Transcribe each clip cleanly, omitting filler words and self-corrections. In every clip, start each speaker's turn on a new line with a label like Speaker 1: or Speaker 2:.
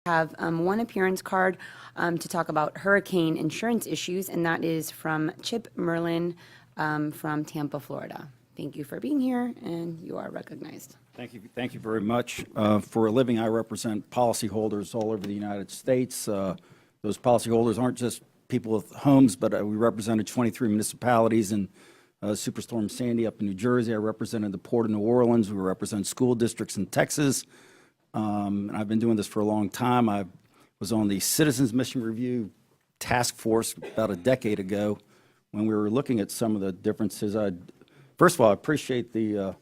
Speaker 1: have one appearance card to talk about hurricane insurance issues, and that is from Chip Merlin from Tampa, Florida. Thank you for being here, and you are recognized.
Speaker 2: Thank you very much. For a living, I represent policyholders all over the United States. Those policyholders aren't just people with homes, but we represented 23 municipalities in Superstorm Sandy up in New Jersey. I represented the Port of New Orleans. We represent school districts in Texas. And I've been doing this for a long time. I was on the Citizens Mission Review Task Force about a decade ago when we were looking at some of the differences. First of all, I appreciate the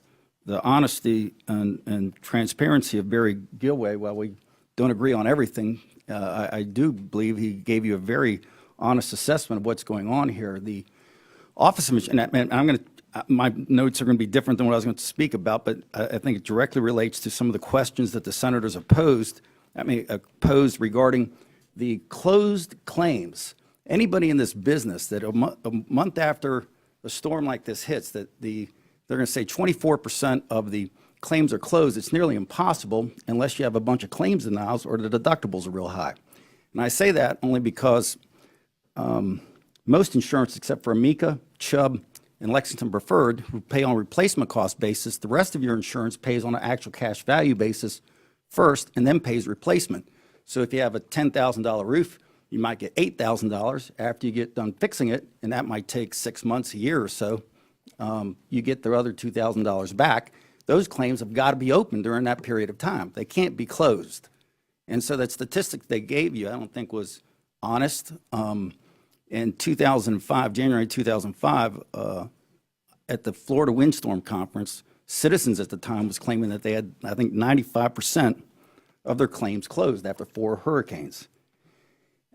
Speaker 2: honesty and transparency of Barry Gilway. While we don't agree on everything, I do believe he gave you a very honest assessment of what's going on here. The Office of, and I'm going to, my notes are going to be different than what I was going to speak about, but I think it directly relates to some of the questions that the senators have posed, posed regarding the closed claims. Anybody in this business that a month after a storm like this hits, that they're going to say 24% of the claims are closed. It's nearly impossible unless you have a bunch of claims denials or the deductibles are real high. And I say that only because most insurance, except for Amica, Chubb, and Lexington Preferred, who pay on replacement cost basis, the rest of your insurance pays on an actual cash value basis first and then pays replacement. So if you have a $10,000 roof, you might get $8,000 after you get done fixing it, and that might take 6 months, a year or so. You get the other $2,000 back. Those claims have got to be open during that period of time. They can't be closed. And so that statistic they gave you, I don't think was honest. In 2005, January 2005, at the Florida Windstorm Conference, Citizens at the time was claiming that they had, I think, 95% of their claims closed after 4 hurricanes.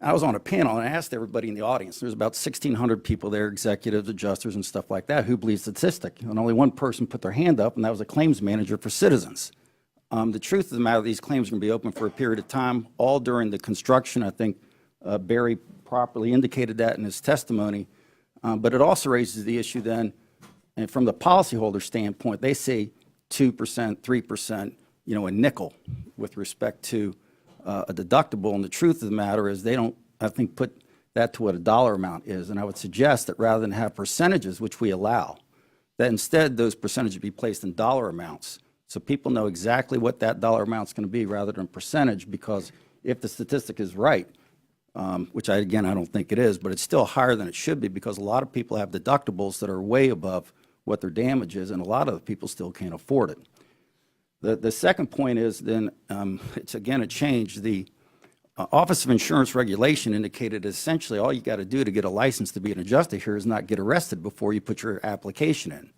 Speaker 2: I was on a panel and I asked everybody in the audience, there's about 1,600 people there, executives, adjusters, and stuff like that, who believes the statistic. And only one person put their hand up, and that was a claims manager for Citizens. The truth of the matter, these claims are going to be open for a period of time, all during the construction. I think Barry properly indicated that in his testimony. But it also raises the issue then, and from the policyholder standpoint, they say 2%, 3%, a nickel with respect to a deductible. And the truth of the matter is they don't, I think, put that to what a dollar amount is. And I would suggest that rather than have percentages, which we allow, that instead those percentages be placed in dollar amounts so people know exactly what that dollar amount is going to be rather than percentage, because if the statistic is right, which I don't think it is, but it's still higher than it should be because a lot of people have deductibles that are way above what their damage is, and a lot of the people still can't afford it. The second point is then, it's again a change. The Office of Insurance Regulation indicated essentially all you got to do to get a license to be an adjuster here is not get arrested before you put your application in.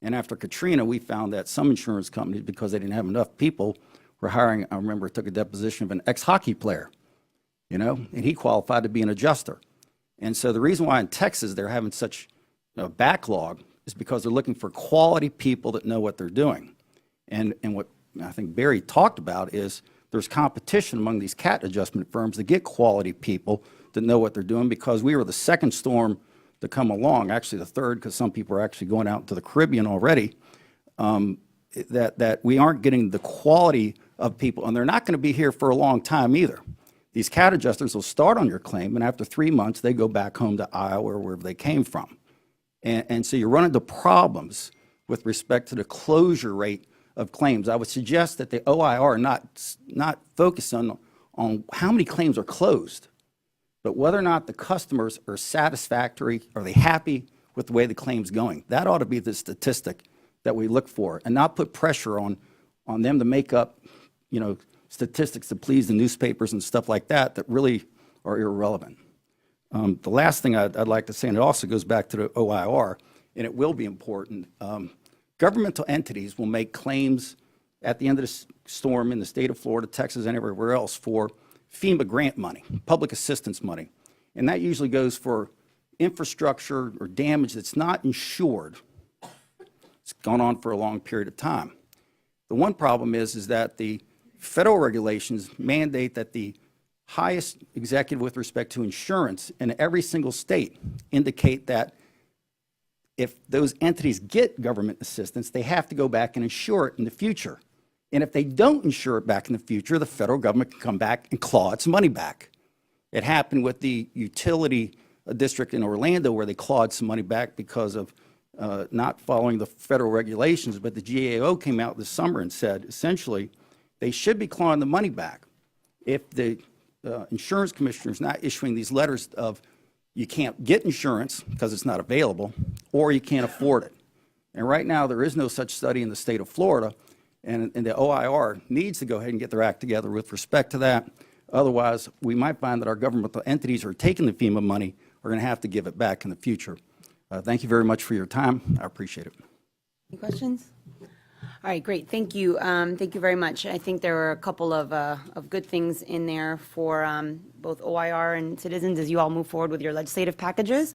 Speaker 2: And after Katrina, we found that some insurance companies, because they didn't have enough people, were hiring, I remember I took a deposition of an ex-hockey player, and he qualified to be an adjuster. And so the reason why in Texas they're having such a backlog is because they're looking for quality people that know what they're doing. And what I think Barry talked about is there's competition among these CAT adjustment firms to get quality people that know what they're doing, because we were the second storm to come along, actually the third, because some people are actually going out to the Caribbean already, that we aren't getting the quality of people, and they're not going to be here for a long time either. These CAT adjusters will start on your claim, and after 3 months, they go back home to Iowa or wherever they came from. And so you run into problems with respect to the closure rate of claims. I would suggest that the OIR not focus on how many claims are closed, but whether or not the customers are satisfactory, are they happy with the way the claim's going. That ought to be the statistic that we look for, and not put pressure on them to make up, statistics to please the newspapers and stuff like that really are irrelevant. The last thing I'd like to say, and it also goes back to the OIR, and it will be important, governmental entities will make claims at the end of the storm in the state of Florida, Texas, and everywhere else for FEMA grant money, public assistance money. And that usually goes for infrastructure or damage that's not insured. It's gone on for a long period of time. The one problem is that the federal regulations mandate that the highest executive with respect to insurance in every single state indicate that if those entities get government assistance, they have to go back and insure it in the future. And if they don't insure it back in the future, the federal government can come back and claw its money back. It happened with the utility district in Orlando where they clawed some money back because of not following the federal regulations, but the GAO came out this summer and said, essentially, they should be clawing the money back if the insurance commissioner is not issuing these letters of you can't get insurance because it's not available, or you can't afford it. And right now, there is no such study in the state of Florida, and the OIR needs to go ahead and get their act together with respect to that. Otherwise, we might find that our governmental entities who are taking the FEMA money are going to have to give it back in the future. Thank you very much for your time. I appreciate it.
Speaker 1: Any questions? All right, great. Thank you. Thank you very much. I think there were a couple of good things in there for both OIR and citizens as you all move forward with your legislative packages.